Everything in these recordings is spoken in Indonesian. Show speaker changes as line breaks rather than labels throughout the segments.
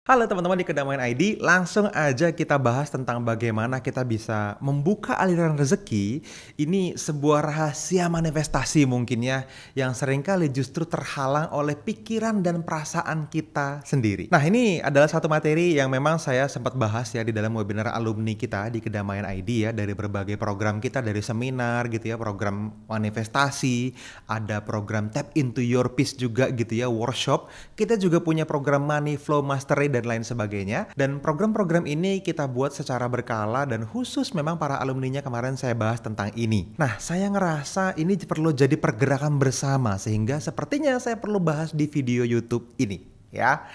Halo teman-teman di Kedamaian ID, langsung aja kita bahas tentang bagaimana kita bisa membuka aliran rezeki. Ini sebuah rahasia manifestasi mungkin ya, yang seringkali justru terhalang oleh pikiran dan perasaan kita sendiri. Nah, ini adalah satu materi yang memang saya sempat bahas ya di dalam webinar alumni kita di Kedamaian ID ya, dari berbagai program kita, dari seminar gitu ya, program manifestasi, ada program Tap into Your Peace juga gitu ya, workshop. Kita juga punya program Money Flow Mastery dan lain sebagainya. Dan program-program ini kita buat secara berkala dan khusus memang para alumninya kemarin saya bahas tentang ini. Nah, saya ngerasa ini perlu jadi pergerakan bersama sehingga sepertinya saya perlu bahas di video YouTube ini ya.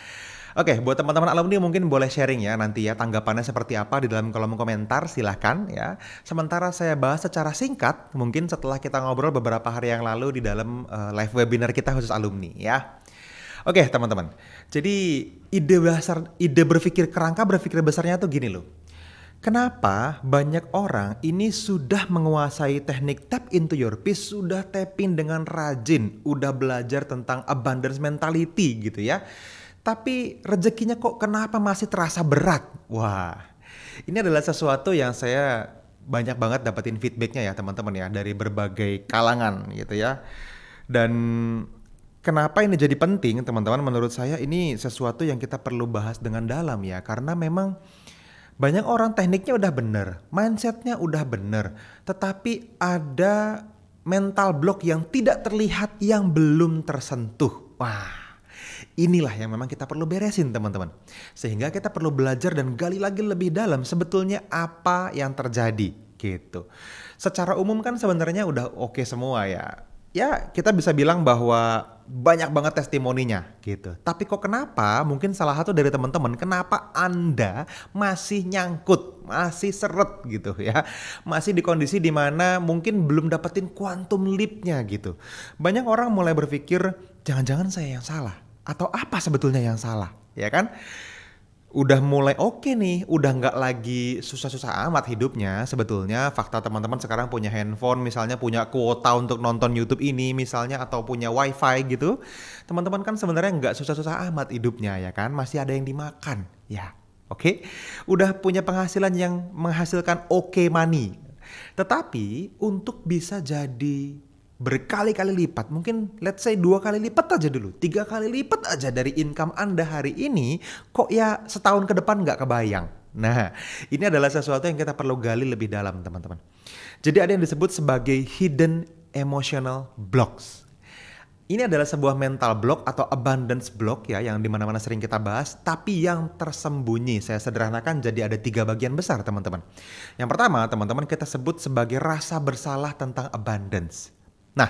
Oke, buat teman-teman alumni mungkin boleh sharing ya nanti ya tanggapannya seperti apa di dalam kolom komentar, silahkan ya. Sementara saya bahas secara singkat mungkin setelah kita ngobrol beberapa hari yang lalu di dalam live webinar kita khusus alumni ya. Oke teman-teman, jadi ide berpikir besarnya tuh gini loh. Kenapa banyak orang ini sudah menguasai teknik tap into your peace, sudah tapping dengan rajin, udah belajar tentang abundance mentality gitu ya. Tapi rezekinya kok kenapa masih terasa berat? Wah, ini adalah sesuatu yang saya banyak banget dapetin feedbacknya ya teman-teman ya dari berbagai kalangan gitu ya. Dan kenapa ini jadi penting teman-teman, menurut saya ini sesuatu yang kita perlu bahas dengan dalam ya, karena memang banyak orang tekniknya udah bener, mindsetnya udah bener, tetapi ada mental block yang tidak terlihat, yang belum tersentuh. Wah, inilah yang memang kita perlu beresin teman-teman, sehingga kita perlu belajar dan gali lagi lebih dalam sebetulnya apa yang terjadi gitu. Secara umum kan sebenarnya udah oke semua ya. Ya kita bisa bilang bahwa banyak banget testimoninya gitu. Tapi kok kenapa mungkin salah satu dari teman-teman kenapa Anda masih nyangkut, masih seret gitu ya. Masih di kondisi dimana mungkin belum dapetin quantum leap-nya gitu. Banyak orang mulai berpikir jangan-jangan saya yang salah. Atau apa sebetulnya yang salah ya kan. Udah mulai oke nih, udah nggak lagi susah-susah amat hidupnya. Sebetulnya fakta teman-teman sekarang punya handphone, misalnya punya kuota untuk nonton YouTube ini misalnya, atau punya wifi gitu. Teman-teman kan sebenarnya nggak susah-susah amat hidupnya ya kan, masih ada yang dimakan ya. Oke, udah punya penghasilan yang menghasilkan oke money. Tetapi untuk bisa jadi berkali-kali lipat, mungkin let's say 2 kali lipat aja dulu, 3 kali lipat aja dari income Anda hari ini, kok ya setahun ke depan nggak kebayang. Nah, ini adalah sesuatu yang kita perlu gali lebih dalam teman-teman. Jadi ada yang disebut sebagai hidden emotional blocks. Ini adalah sebuah mental block atau abundance block ya, yang dimana-mana sering kita bahas, tapi yang tersembunyi. Saya sederhanakan jadi ada 3 bagian besar teman-teman. Yang pertama teman-teman kita sebut sebagai rasa bersalah tentang abundance. Nah,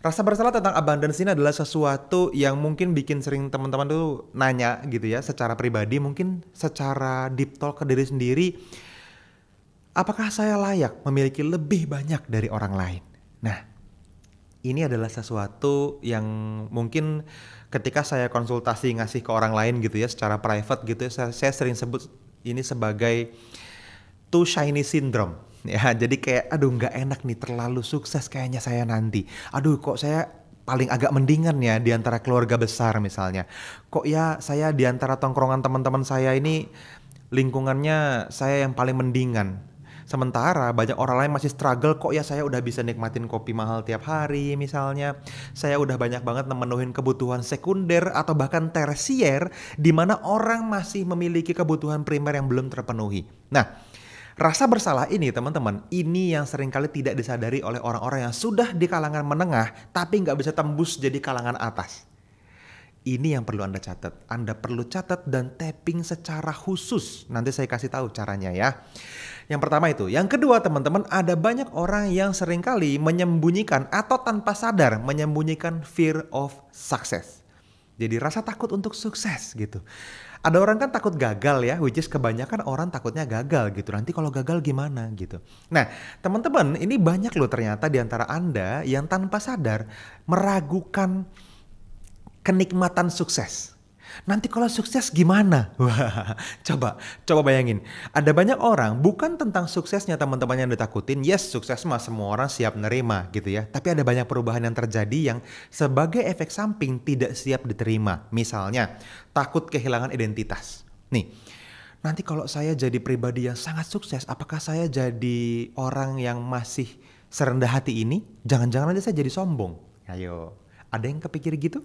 rasa bersalah tentang abundance ini adalah sesuatu yang mungkin bikin sering teman-teman tuh nanya gitu ya, secara pribadi mungkin secara deep talk ke diri sendiri, apakah saya layak memiliki lebih banyak dari orang lain? Nah, ini adalah sesuatu yang mungkin ketika saya konsultasi ngasih ke orang lain gitu ya, secara private gitu ya, saya sering sebut ini sebagai too shiny syndrome. Ya, jadi kayak aduh nggak enak nih, terlalu sukses kayaknya saya nanti. Aduh kok saya paling agak mendingan ya di antara keluarga besar misalnya. Kok ya saya di antara tongkrongan teman-teman saya ini lingkungannya saya yang paling mendingan. Sementara banyak orang lain masih struggle, kok ya saya udah bisa nikmatin kopi mahal tiap hari misalnya. Saya udah banyak banget memenuhin kebutuhan sekunder atau bahkan tersier di mana orang masih memiliki kebutuhan primer yang belum terpenuhi. Nah, rasa bersalah ini teman-teman, ini yang seringkali tidak disadari oleh orang-orang yang sudah di kalangan menengah tapi nggak bisa tembus jadi kalangan atas. Ini yang perlu Anda catat. Anda perlu catat dan tapping secara khusus. Nanti saya kasih tahu caranya ya. Yang pertama itu. Yang kedua teman-teman, ada banyak orang yang seringkali menyembunyikan atau tanpa sadar menyembunyikan fear of success. Jadi rasa takut untuk sukses gitu. Ada orang kan takut gagal ya, which is kebanyakan orang takutnya gagal gitu. Nanti kalau gagal gimana gitu. Nah teman-teman, ini banyak loh ternyata di antara Anda yang tanpa sadar meragukan kenikmatan sukses. Nanti kalau sukses gimana? Wah, coba bayangin. Ada banyak orang bukan tentang suksesnya teman-teman yang ditakutin. Yes, sukses mah semua orang siap nerima gitu ya. Tapi ada banyak perubahan yang terjadi yang sebagai efek samping tidak siap diterima. Misalnya, takut kehilangan identitas. Nih, nanti kalau saya jadi pribadi yang sangat sukses, apakah saya jadi orang yang masih serendah hati ini? Jangan-jangan nanti saya jadi sombong. Ayo, ada yang kepikir gitu?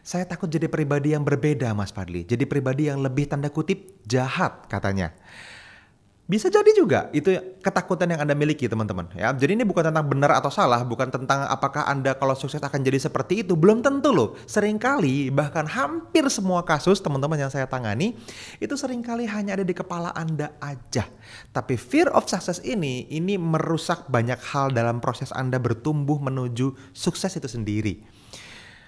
Saya takut jadi pribadi yang berbeda, Mas Fadli. Jadi pribadi yang lebih tanda kutip jahat katanya. Bisa jadi juga itu ketakutan yang Anda miliki, teman-teman, ya. Jadi ini bukan tentang benar atau salah, bukan tentang apakah Anda kalau sukses akan jadi seperti itu, belum tentu loh. Seringkali bahkan hampir semua kasus teman-teman yang saya tangani itu seringkali hanya ada di kepala Anda aja. Tapi fear of success ini merusak banyak hal dalam proses Anda bertumbuh menuju sukses itu sendiri.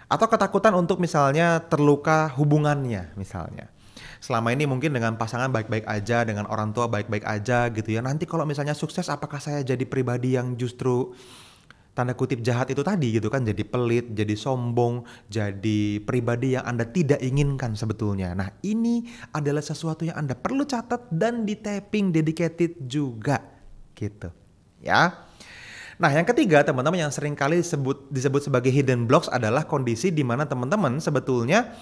Atau ketakutan untuk misalnya terluka hubungannya misalnya. Selama ini mungkin dengan pasangan baik-baik aja, dengan orang tua baik-baik aja gitu ya. Nanti kalau misalnya sukses apakah saya jadi pribadi yang justru tanda kutip jahat itu tadi gitu kan. Jadi pelit, jadi sombong, jadi pribadi yang Anda tidak inginkan sebetulnya. Nah ini adalah sesuatu yang Anda perlu catat dan di tapping dedicated juga gitu ya. Nah yang ketiga teman-teman yang sering kali disebut sebagai hidden blocks adalah kondisi di mana teman-teman sebetulnya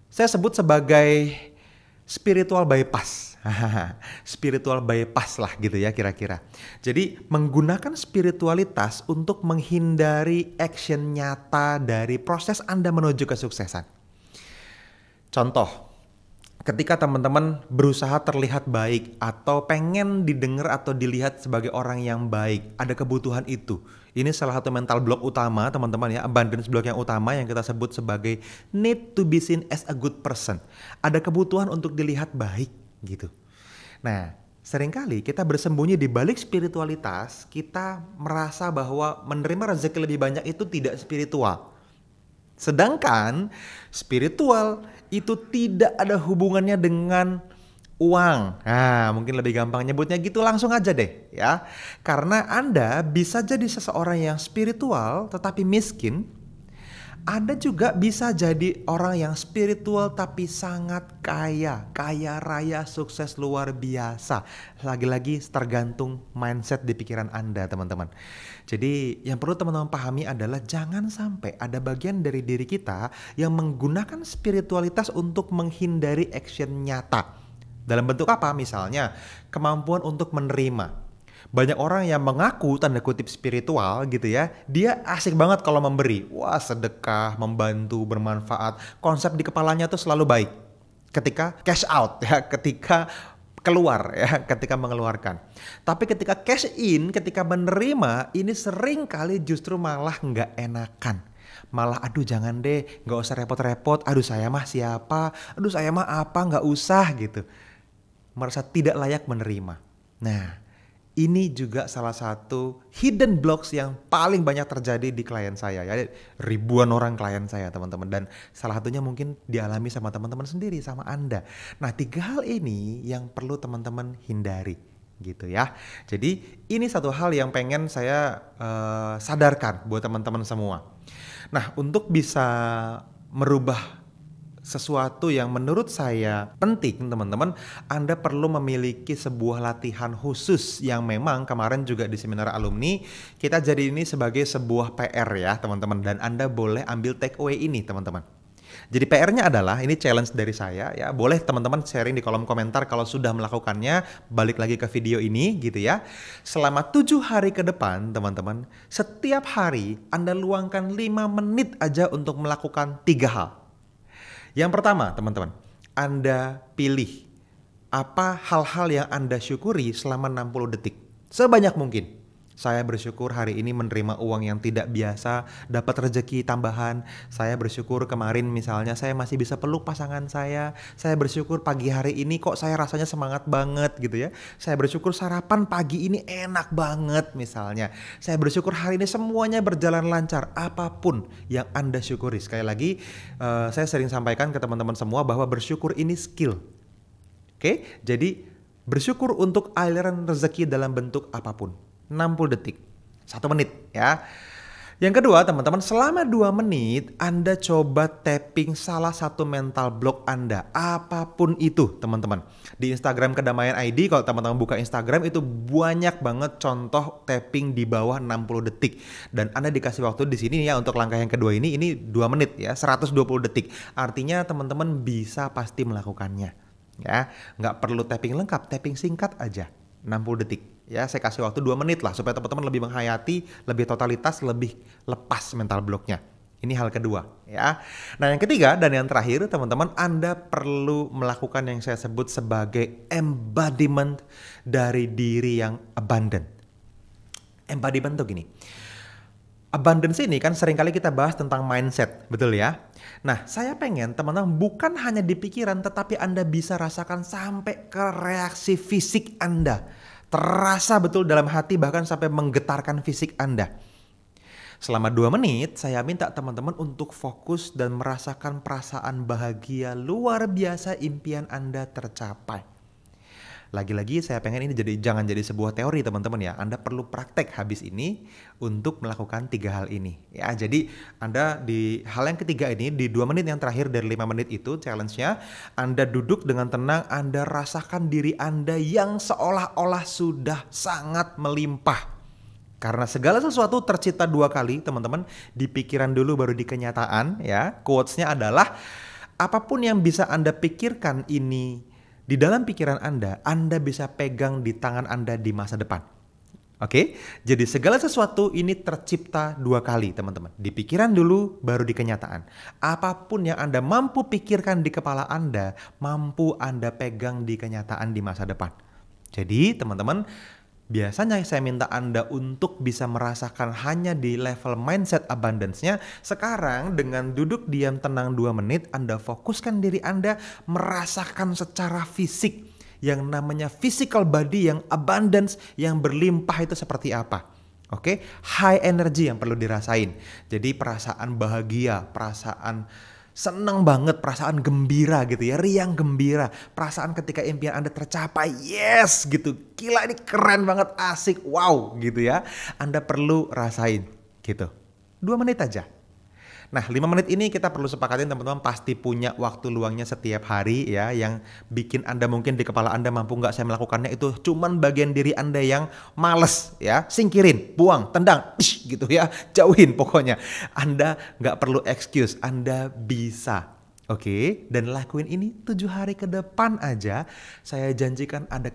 saya sebut sebagai spiritual bypass. Spiritual bypass lah gitu ya kira-kira. Jadi menggunakan spiritualitas untuk menghindari action nyata dari proses Anda menuju kesuksesan. Contoh, ketika teman-teman berusaha terlihat baik atau pengen didengar atau dilihat sebagai orang yang baik, ada kebutuhan itu. Ini salah satu mental block utama teman-teman ya, abundance block yang utama yang kita sebut sebagai need to be seen as a good person. Ada kebutuhan untuk dilihat baik gitu. Nah, seringkali kita bersembunyi di balik spiritualitas, kita merasa bahwa menerima rezeki lebih banyak itu tidak spiritual. Sedangkan spiritual itu tidak ada hubungannya dengan uang. Nah, mungkin lebih gampang nyebutnya gitu langsung aja deh ya. Karena Anda bisa jadi seseorang yang spiritual tetapi miskin. Anda juga bisa jadi orang yang spiritual tapi sangat kaya. Kaya raya, sukses luar biasa. Lagi-lagi tergantung mindset di pikiran Anda teman-teman. Jadi yang perlu teman-teman pahami adalah jangan sampai ada bagian dari diri kita yang menggunakan spiritualitas untuk menghindari action nyata. Dalam bentuk apa? Misalnya kemampuan untuk menerima. Banyak orang yang mengaku tanda kutip spiritual gitu ya, dia asik banget kalau memberi. Wah sedekah, membantu, bermanfaat. Konsep di kepalanya tuh selalu baik. Ketika cash out ya, ketika keluar ya, ketika mengeluarkan. Tapi ketika cash in, ketika menerima, ini sering kali justru malah nggak enakan. Malah aduh jangan deh, nggak usah repot-repot. Aduh saya mah siapa? Aduh saya mah apa? Nggak usah gitu. Merasa tidak layak menerima. Nah, ini juga salah satu hidden blocks yang paling banyak terjadi di klien saya ya. Ribuan orang klien saya teman-teman. Dan salah satunya mungkin dialami sama teman-teman sendiri, sama Anda. Nah 3 hal ini yang perlu teman-teman hindari gitu ya. Jadi ini satu hal yang pengen saya sadarkan buat teman-teman semua. Nah untuk bisa merubah sesuatu yang menurut saya penting teman-teman, Anda perlu memiliki sebuah latihan khusus yang memang kemarin juga di seminar alumni kita jadi ini sebagai sebuah PR ya teman-teman, dan Anda boleh ambil take away ini teman-teman. Jadi PR-nya adalah, ini challenge dari saya ya, boleh teman-teman sharing di kolom komentar kalau sudah melakukannya, balik lagi ke video ini gitu ya. Selama 7 hari ke depan teman-teman, setiap hari Anda luangkan 5 menit aja untuk melakukan 3 hal. Yang pertama teman-teman, Anda pilih apa hal-hal yang Anda syukuri selama 60 detik. Sebanyak mungkin. Saya bersyukur hari ini menerima uang yang tidak biasa, dapat rezeki tambahan. Saya bersyukur kemarin misalnya saya masih bisa peluk pasangan saya. Saya bersyukur pagi hari ini kok saya rasanya semangat banget gitu ya. Saya bersyukur sarapan pagi ini enak banget misalnya. Saya bersyukur hari ini semuanya berjalan lancar. Apapun yang Anda syukuri. Sekali lagi saya sering sampaikan ke teman-teman semua bahwa bersyukur ini skill. Oke, jadi bersyukur untuk aliran rezeki dalam bentuk apapun. 60 detik, 1 menit ya. Yang kedua teman-teman, selama 2 menit Anda coba tapping salah satu mental block Anda, apapun itu teman-teman. Di Instagram Kedamaian ID, kalau teman-teman buka Instagram itu banyak banget contoh tapping di bawah 60 detik. Dan Anda dikasih waktu di sini ya untuk langkah yang kedua ini 2 menit ya, 120 detik. Artinya teman-teman bisa pasti melakukannya. Ya, nggak perlu tapping lengkap, tapping singkat aja, 60 detik. Ya, saya kasih waktu 2 menit lah supaya teman-teman lebih menghayati, lebih totalitas, lebih lepas mental blocknya. Ini hal kedua, ya. Nah, yang ketiga dan yang terakhir, teman-teman, Anda perlu melakukan yang saya sebut sebagai embodiment dari diri yang abundant. Embodiment tuh gini. Abundance ini kan seringkali kita bahas tentang mindset, betul ya? Nah, saya pengen teman-teman bukan hanya di pikiran, tetapi Anda bisa rasakan sampai ke reaksi fisik Anda. Terasa betul dalam hati, bahkan sampai menggetarkan fisik Anda. Selama 2 menit, saya minta teman-teman untuk fokus dan merasakan perasaan bahagia luar biasa impian Anda tercapai. Lagi-lagi saya pengen ini jangan jadi sebuah teori teman-teman ya. Anda perlu praktek habis ini untuk melakukan 3 hal ini. Ya, jadi Anda di hal yang ketiga ini, di 2 menit yang terakhir dari 5 menit itu challenge-nya, Anda duduk dengan tenang, Anda rasakan diri Anda yang seolah-olah sudah sangat melimpah. Karena segala sesuatu tercipta 2 kali, teman-teman. Di pikiran dulu baru di kenyataan, ya. Quotes-nya adalah, apapun yang bisa Anda pikirkan ini di dalam pikiran Anda bisa pegang di tangan Anda di masa depan. Oke? Jadi segala sesuatu ini tercipta 2 kali, teman-teman. Di pikiran dulu, baru di kenyataan. Apapun yang Anda mampu pikirkan di kepala Anda, mampu Anda pegang di kenyataan di masa depan. Jadi, teman-teman, biasanya saya minta Anda untuk bisa merasakan hanya di level mindset abundance-nya. Sekarang dengan duduk diam tenang 2 menit, Anda fokuskan diri Anda merasakan secara fisik yang namanya physical body yang abundance, yang berlimpah itu seperti apa. Oke, high energy yang perlu dirasain. Jadi perasaan bahagia, perasaan seneng banget, perasaan gembira gitu ya, riang gembira, perasaan ketika impian Anda tercapai, yes gitu, gila ini keren banget, asik, wow gitu ya. Anda perlu rasain gitu, 2 menit aja. Nah, 5 menit ini kita perlu sepakatin teman-teman pasti punya waktu luangnya setiap hari ya, yang bikin Anda mungkin di kepala Anda mampu nggak saya melakukannya, itu cuman bagian diri Anda yang males ya, singkirin, buang, tendang, gitu ya, jauhin pokoknya. Anda nggak perlu excuse, Anda bisa. Oke, dan lakuin ini 7 hari ke depan aja, saya janjikan ada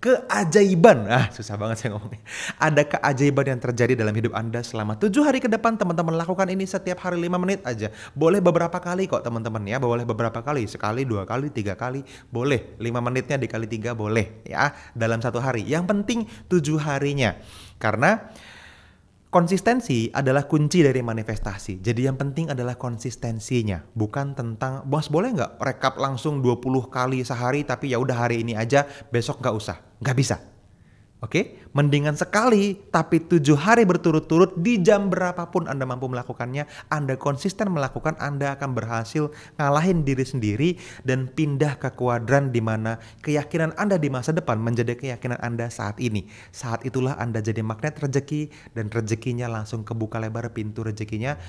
keajaiban. Susah banget saya ngomongnya. Ada keajaiban yang terjadi dalam hidup Anda selama 7 hari ke depan. Teman-teman lakukan ini setiap hari 5 menit aja. Boleh beberapa kali kok teman-teman ya. Boleh beberapa kali. Sekali, 2 kali, 3 kali. Boleh. 5 menitnya dikali 3 boleh ya. Dalam 1 hari. Yang penting 7 harinya. Karena konsistensi adalah kunci dari manifestasi. Jadi yang penting adalah konsistensinya. Bukan tentang, bos boleh nggak rekap langsung 20 kali sehari tapi ya udah hari ini aja, besok nggak usah. Nggak bisa. Oke, mendingan sekali tapi 7 hari berturut-turut di jam berapapun Anda mampu melakukannya, Anda konsisten melakukan, Anda akan berhasil ngalahin diri sendiri dan pindah ke kuadran di mana keyakinan Anda di masa depan menjadi keyakinan Anda saat ini. Saat itulah Anda jadi magnet rezeki dan rezekinya langsung kebuka lebar pintu rezekinya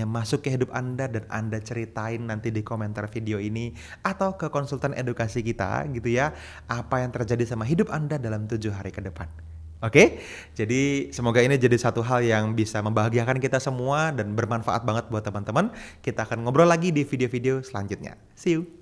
masuk ke hidup Anda dan Anda ceritain nanti di komentar video ini atau ke konsultan edukasi kita gitu ya, apa yang terjadi sama hidup Anda dalam 7 hari ke depan. Oke, jadi semoga ini jadi satu hal yang bisa membahagiakan kita semua dan bermanfaat banget buat teman-teman. Kita akan ngobrol lagi di video-video selanjutnya. See you!